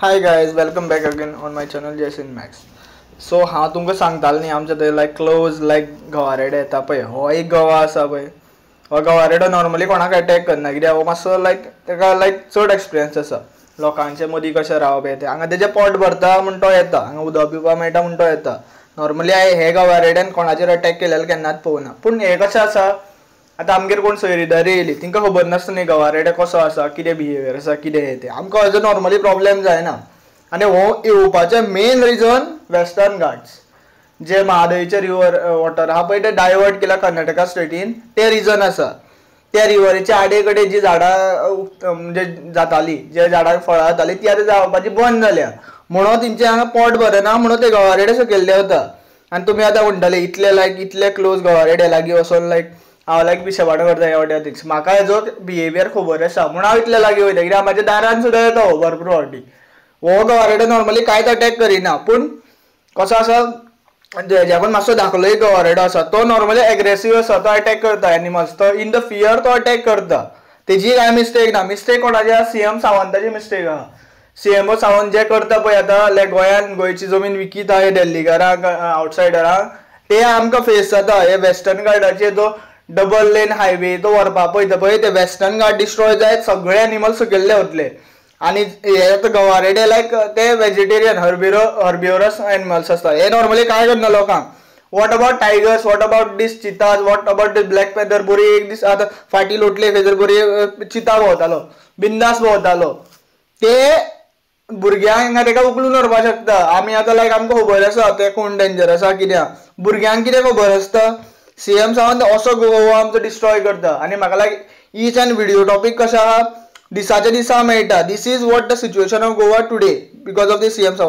Hi guys, welcome back again on my channel Jaisin Max. So हांव तुमकां सांगतालो न्ही आमच्या थंय क्लोज गवारेडो येता पळय, हो एक गवा आसा पळय. हो गवारेडो नॉर्मली कोणाक अटॅक करना, कित्याक हो मातसो ताका चड एक्सपिरियन्स आसा लोकांचे मदीं कशें रावप हें तें. हांगा तेजें पोट भरता म्हूण तो येता, हांगा उदक पिवपाक मेळटा म्हूण तो येता. नॉर्मली हे गवारेड्यान कोणाचेर अटॅक केलेलो केन्नाच पळोवना. पूण हें कशें आसा, आतां आमगेर कोण सोयरीदारी येयली तांकां खबर नासता न्ही गवारेडो कसो आसा, कितें बिहेवियर आसा, कितें हें तें. आमकां हेजो नॉर्मली प्रॉब्लेम जायना. आनी हो येवपाचें मेन रिजन वेस्टर्न घाट्स, जे महादयचे रिवर वॉटर आहा पळय ते डायवर्ट केला कर्नाटका स्टेटीन, ते रिजन आसा. त्या रिवरीच्या आडे कडेन जी झाडां म्हणजे जातालीं, जे झाडांक फळां जातालीं ती आतां जावपाची बंद जाल्या. म्हणून तेंचे हांगा पोट भरना, म्हणून ते गवारेडे सकयल देंवता. आनी तुमी आतां म्हणटले इतले क्लोज गवारेडे लागीं वचोन हांव पिशेपणां करता ह्या वाट्या थिंग्स. म्हाका हेजो बिहेवियर खबर आसा म्हूण हांव इतले लागीं वयता, कित्याक म्हाज्या दारान सुद्दां येता हो भरपूर फावटी. हो गवारेडो नॉर्मली कांयच अटॅक करिना, पूण कसो आसा जेवण मातसो धाकलो एक गवारेडो आसा तो नॉर्मली एग्रेसीव आसा, तो अटॅक करता एनिमल्स. तो इन द फियर तो अटॅक करता. तेजी कांय मिस्टेक ना. मिस्टेक कोणाची आहा, सीएम सावंताची मिस्टेक आहा. सीएमओ सावंत जे करता पळय आतां गोंयान गोंयची जमीन विकिता हे दिल्लीकारांक, आवटसायडरांक, हे आमकां फेस जाता. हे वेस्टर्न घाटाचेर जो डबल लेन हायवे तो व्हरपाक पळयता पळय, ते वेस्टर्न घाट डिस्ट्रॉय जायत सगळे एनिमल्स सकयल्ले वतले. आनी हे गवारेडे ते वेजिटेरियन हर्बिवरस एनिमल्स आसता. हे नॉर्मली कांय करना लोकांक. What about tigers, what about these cheetahs, what about these black panther. बरी एक दीस आतां फाटीं लोटले खंयसर बरी चिता भोंवतालो, बिंदास भोंवतालो. ते भुरग्यांक हांगा तेका उखलून व्हरपाक शकता. आमी आतां आमकां खबर आसा ते कोण डेंजर आसा कित्याक. भुरग्यांक कितें खबर आसता, सीएम सावंत असो गोवा आमचो डिस्ट्रॉय करता. आनी म्हाका ईच एंड व्हिडिओ टॉपीक कशें आहा, दिसाच्या दिसा मेळटा. This is what the situation of Goa today because of the CM Sawant.